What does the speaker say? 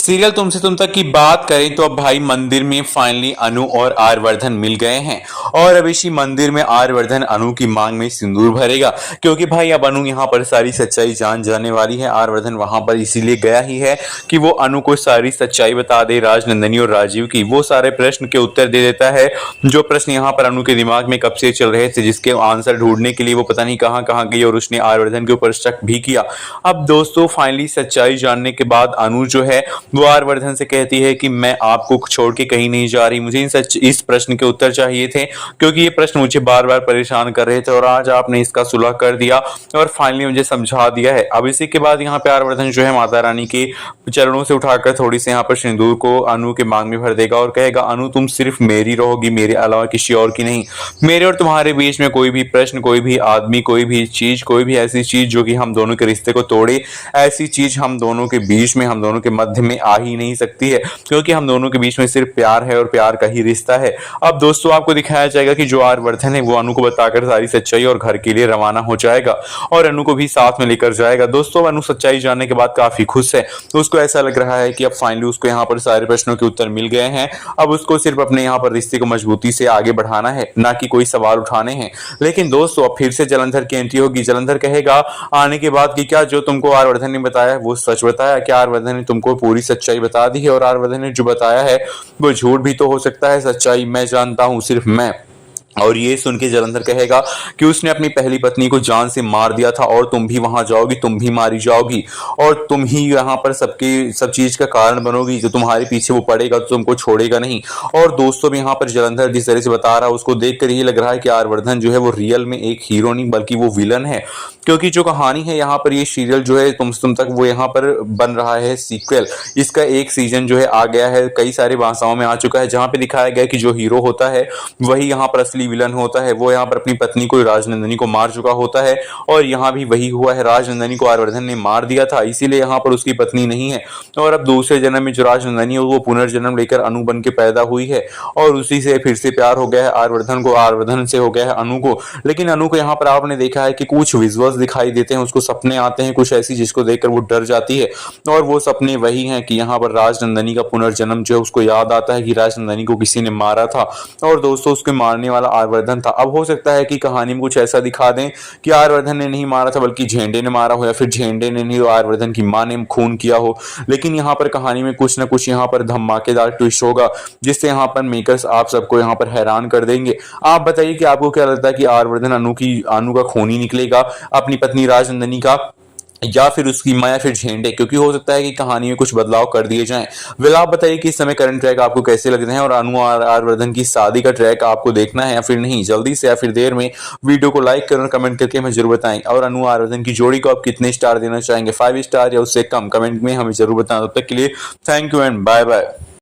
Serial तुमसे तुम तक की बात करें तो अब भाई मंदिर में फाइनली अनु और आर्यवर्धन मिल गए हैं। और अब इसी मंदिर में आर्यवर्धन अनु की मांग में सिंदूर भरेगा, क्योंकि भाई अब अनु यहाँ पर सारी सच्चाई जान जाने वाली है। आर्यवर्धन वहां पर इसीलिए गया ही है कि वो अनु को सारी सच्चाई बता दे, राजनंदनी और राजीव की वो सारे प्रश्न के उत्तर दे देता है जो प्रश्न यहाँ पर अनु के दिमाग में कब से चल रहे थे, जिसके आंसर ढूंढने के लिए वो पता नहीं कहाँ कहाँ गई और उसने आर्यवर्धन के ऊपर शक भी किया। अब दोस्तों फाइनली सच्चाई जानने के बाद अनु जो है वो आर्यवर्धन से कहती है कि मैं आपको छोड़ के कहीं नहीं जा रही, मुझे इस प्रश्न के उत्तर चाहिए थे, क्योंकि ये प्रश्न मुझे बार बार परेशान कर रहे थे और आज आपने इसका सुलह कर दिया और फाइनली मुझे समझा दिया है। अब इसी के बाद यहाँ पे आर्यवर्धन जो है माता रानी के चरणों से उठाकर थोड़ी से यहाँ पर सिंदूर को अनु के मांग में भर देगा और कहेगा अनु तुम सिर्फ मेरी रहोगी, मेरे अलावा किसी और की नहीं। मेरे और तुम्हारे बीच में कोई भी प्रश्न, कोई भी आदमी, कोई भी चीज, कोई भी ऐसी चीज जो कि हम दोनों के रिश्ते को तोड़े, ऐसी चीज हम दोनों के बीच में, हम दोनों के मध्य में आ ही नहीं सकती है, क्योंकि हम दोनों के बीच में सिर्फ प्यार है और प्यार का ही रिश्ता है। अब दोस्तों आपको दिखाया जाएगा कि जो आर्यवर्धन है वो अनु को बताकर सारी सच्चाई और घर के लिए रवाना हो जाएगा और अनु को भी साथ में लेकर जाएगा। दोस्तों अनु सच्चाई जानने के बाद काफी खुश है, तो उसको ऐसा लग रहा है कि अब फाइनली उसको यहाँ पर सारे प्रश्नों के उत्तर मिल गए हैं। अब उसको सिर्फ अपने यहाँ पर रिश्ते को मजबूती से आगे बढ़ाना है, ना कि कोई सवाल उठाने हैं। लेकिन दोस्तों अब फिर से जलंधर की एंट्री होगी। जलंधर कहेगा आने के बाद कि क्या जो तुमको आर्यवर्धन ने बताया वो सच बताया, क्या आर्यवर्धन ने तुमको पूरी सच्चाई बता दी है और आर्यवर्धन ने जो बताया है वो झूठ भी तो हो सकता है, सच्चाई मैं जानता हूं, सिर्फ मैं। और ये सुन के जलंधर कहेगा कि उसने अपनी पहली पत्नी को जान से मार दिया था और तुम भी वहां जाओगी, तुम भी मारी जाओगी और तुम ही यहाँ पर सब चीज का कारण बनोगी। जो तुम्हारे पीछे वो पड़ेगा तो तुमको छोड़ेगा नहीं। और दोस्तों भी यहाँ पर जलंधर जिस तरह से बता रहा है उसको देख कर ही लग रहा है कि आर्यवर्धन जो है वो रियल में एक हीरो नहीं बल्कि वो विलन है, क्योंकि जो कहानी है यहाँ पर ये सीरियल जो है तुम तक वो यहाँ पर बन रहा है सीक्वल। इसका एक सीजन जो है आ गया है, कई सारी भाषाओं में आ चुका है, जहाँ पे दिखाया गया कि जो हीरो होता है वही यहाँ पर असली विलन होता है। वो यहाँ पर अपनी पत्नी को, राजनंदनी को मार चुका होता है और यहाँ भी वही हुआ है, राजनंदनी को आर्यवर्धन ने मार दिया था, इसीलिए यहाँ पर उसकी पत्नी नहीं है। और अब दूसरे जन्म में जो राजनंदनी है वो पुनर्जन्म लेकर अनु बन के पैदा हुई है और उसी से फिर से प्यार हो गया है आर्यवर्धन को, आर्यवर्धन से हो गया है अनु को। लेकिन अनु को यहाँ पर आपने देखा है कि कुछ विजुअल्स दिखाई देते हैं, उसको सपने आते हैं कुछ ऐसी जिसको देखकर वो डर जाती है और वो सपने वही हैं कि यहाँ पर राजनंदनी का पुनर्जन्म जो है उसको याद आता है कि राजनंदनी को किसी ने मारा था और दोस्तों उसके मारने वाला आर्यवर्धन था। अब हो सकता है कि कहानी में कुछ ऐसा दिखा दें कि आर्यवर्धन ने नहीं मारा था बल्कि झेंडे ने मारा हो, या फिर झेंडे ने नहीं तो आर्यवर्धन की मां ने खून किया हो। लेकिन यहाँ पर कहानी में कुछ ना कुछ यहाँ पर धमाकेदार ट्विस्ट होगा जिससे यहाँ पर मेकर्स आप सबको यहाँ पर हैरान कर देंगे। आप बताइए कि आपको क्या लगता है कि आर्यवर्धन अनु का खूनी निकलेगा, अपनी पत्नी राजनंदनी का, या फिर उसकी मां, या फिर झेंडे, क्योंकि हो सकता है कि कहानी में कुछ बदलाव कर दिए जाएं। वेल आप बताइए कि इस समय करंट ट्रैक आपको कैसे लगते हैं और अनु और आर्यवर्धन की शादी का ट्रैक आपको देखना है या फिर नहीं। जल्दी से या फिर देर में वीडियो को लाइक करें और कमेंट करके हमें जरूर बताएं। और अनु आर्यवर्धन की जोड़ी को आप कितने स्टार देना चाहेंगे, 5 स्टार या उससे कम, कमेंट में हमें जरूर बताएं। तब तक के लिए thank you and bye bye.